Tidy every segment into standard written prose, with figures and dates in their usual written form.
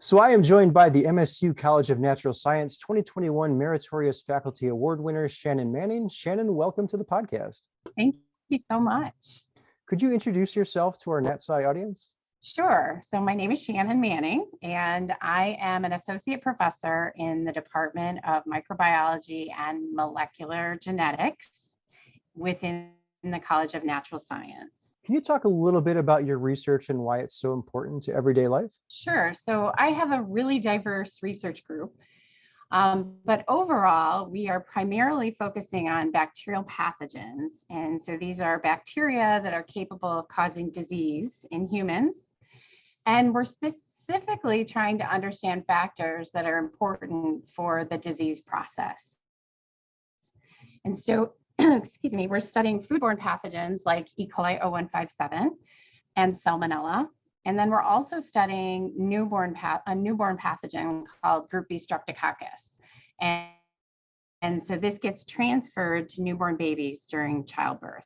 So I am joined by the MSU College of Natural Science 2021 Meritorious Faculty Award winner, Shannon Manning. Shannon, welcome to the podcast. Thank you so much. Could you introduce yourself to our NatSci audience? Sure. So my name is Shannon Manning, and I am an associate professor in the Department of Microbiology and Molecular Genetics within the College of Natural Science. Can you talk a little bit about your research and why it's so important to everyday life? Sure. So I have a really diverse research group, but overall, we are primarily focusing on bacterial pathogens. And so these are bacteria that are capable of causing disease in humans. And we're specifically trying to understand factors that are important for the disease process. And so, excuse me, we're studying foodborne pathogens like E. coli 0157 and Salmonella. And then we're also studying a newborn pathogen called Group B Streptococcus. And so this gets transferred to newborn babies during childbirth.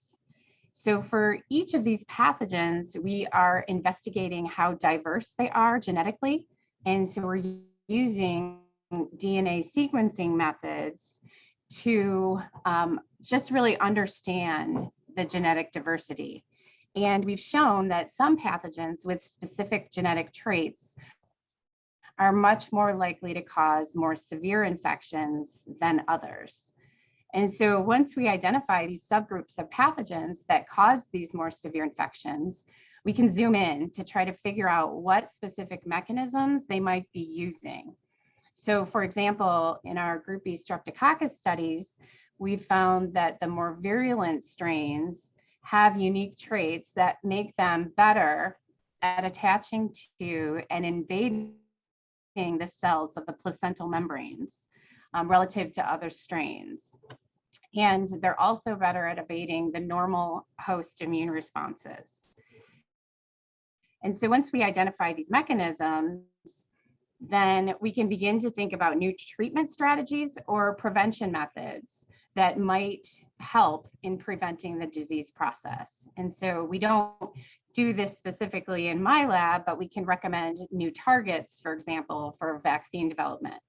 So for each of these pathogens, we are investigating how diverse they are genetically. And so we're using DNA sequencing methods to just really understand the genetic diversity. And we've shown that some pathogens with specific genetic traits are much more likely to cause more severe infections than others. And so once we identify these subgroups of pathogens that cause these more severe infections, we can zoom in to try to figure out what specific mechanisms they might be using. So for example, in our Group B Streptococcus studies, we found that the more virulent strains have unique traits that make them better at attaching to and invading the cells of the placental membranes relative to other strains. And they're also better at evading the normal host immune responses. And so once we identify these mechanisms, then we can begin to think about new treatment strategies or prevention methods that might help in preventing the disease process. And so we don't do this specifically in my lab, but we can recommend new targets, for example, for vaccine development.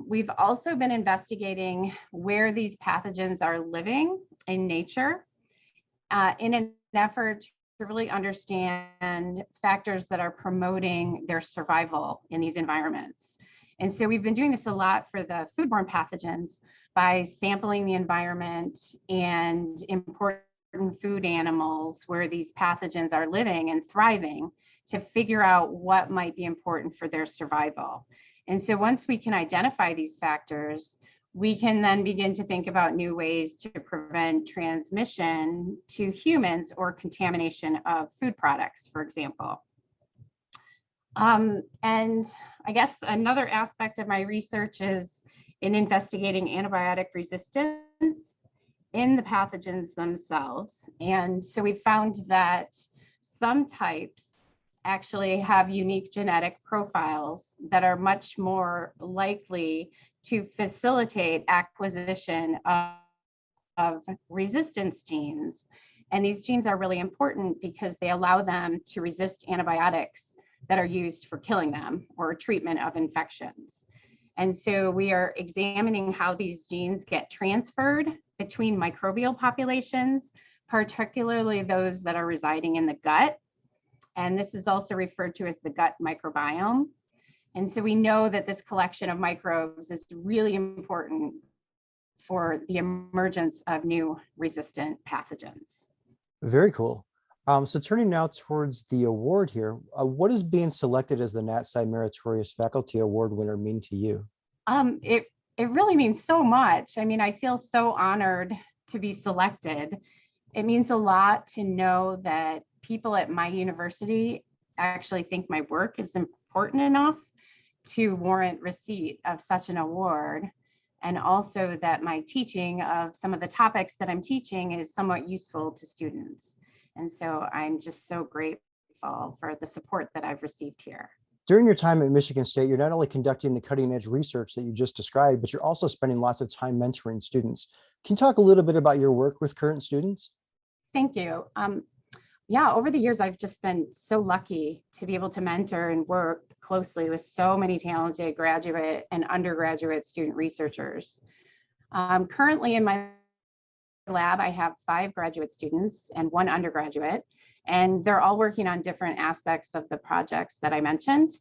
We've also been investigating where these pathogens are living in nature in an effort to really understand factors that are promoting their survival in these environments. And so we've been doing this a lot for the foodborne pathogens by sampling the environment and important food animals where these pathogens are living and thriving to figure out what might be important for their survival. And so once we can identify these factors, we can then begin to think about new ways to prevent transmission to humans or contamination of food products, for example. And I guess another aspect of my research is in investigating antibiotic resistance in the pathogens themselves. And so we found that some types actually have unique genetic profiles that are much more likely to facilitate acquisition of resistance genes. And these genes are really important because they allow them to resist antibiotics that are used for killing them or treatment of infections. And so we are examining how these genes get transferred between microbial populations, particularly those that are residing in the gut. And this is also referred to as the gut microbiome. And so we know that this collection of microbes is really important for the emergence of new resistant pathogens. Very cool. So turning now towards the award here, what does being selected as the NatSci Meritorious Faculty Award winner mean to you? It really means so much. I mean, I feel so honored to be selected. It means a lot to know that people at my university actually think my work is important enough to warrant receipt of such an award. And also that my teaching of some of the topics that I'm teaching is somewhat useful to students. And so I'm just so grateful for the support that I've received here. During your time at Michigan State, you're not only conducting the cutting edge research that you just described, but you're also spending lots of time mentoring students. Can you talk a little bit about your work with current students? Thank you. Yeah, over the years, I've just been so lucky to be able to mentor and work closely with so many talented graduate and undergraduate student researchers. Currently in my lab, I have 5 graduate students and 1 undergraduate, and they're all working on different aspects of the projects that I mentioned.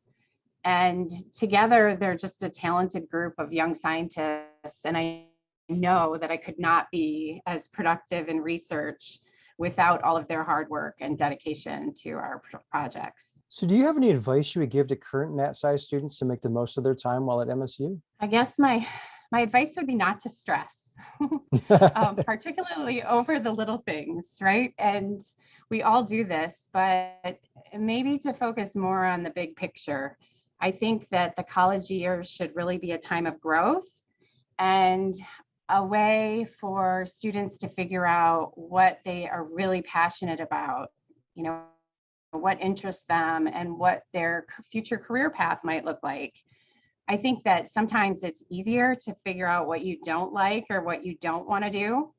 And together, they're just a talented group of young scientists. And I know that I could not be as productive in research without all of their hard work and dedication to our projects. So do you have any advice you would give to current Nat Sci students to make the most of their time while at MSU? I guess my advice would be not to stress, particularly over the little things, right? And we all do this, but maybe to focus more on the big picture. I think that the college years should really be a time of growth and a way for students to figure out what they are really passionate about, you know, what interests them and what their future career path might look like. I think that sometimes it's easier to figure out what you don't like or what you don't want to do,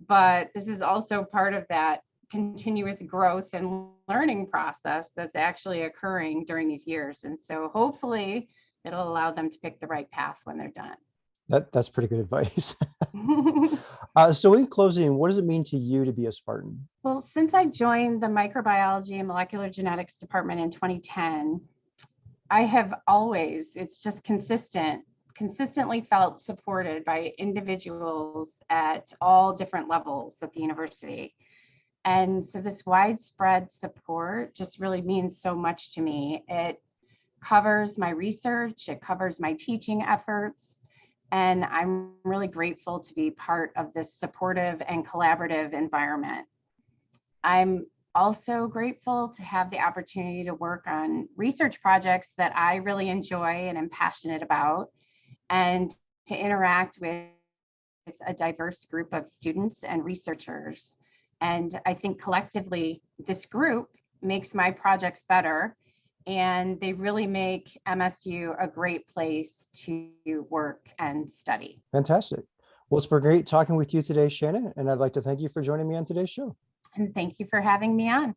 but this is also part of that continuous growth and learning process that's actually occurring during these years. And so hopefully it'll allow them to pick the right path when they're done. That's pretty good advice. So in closing, what does it mean to you to be a Spartan? Well, since I joined the microbiology and molecular genetics department in 2010, I have always, it's just consistently felt supported by individuals at all different levels at the university. And so this widespread support just really means so much to me. It covers my research, it covers my teaching efforts, and I'm really grateful to be part of this supportive and collaborative environment. I'm also grateful to have the opportunity to work on research projects that I really enjoy and am passionate about, and to interact with a diverse group of students and researchers. And I think collectively, this group makes my projects better, and they really make MSU a great place to work and study. Fantastic. Well, it's been great talking with you today, Shannon, and I'd like to thank you for joining me on today's show. And thank you for having me on.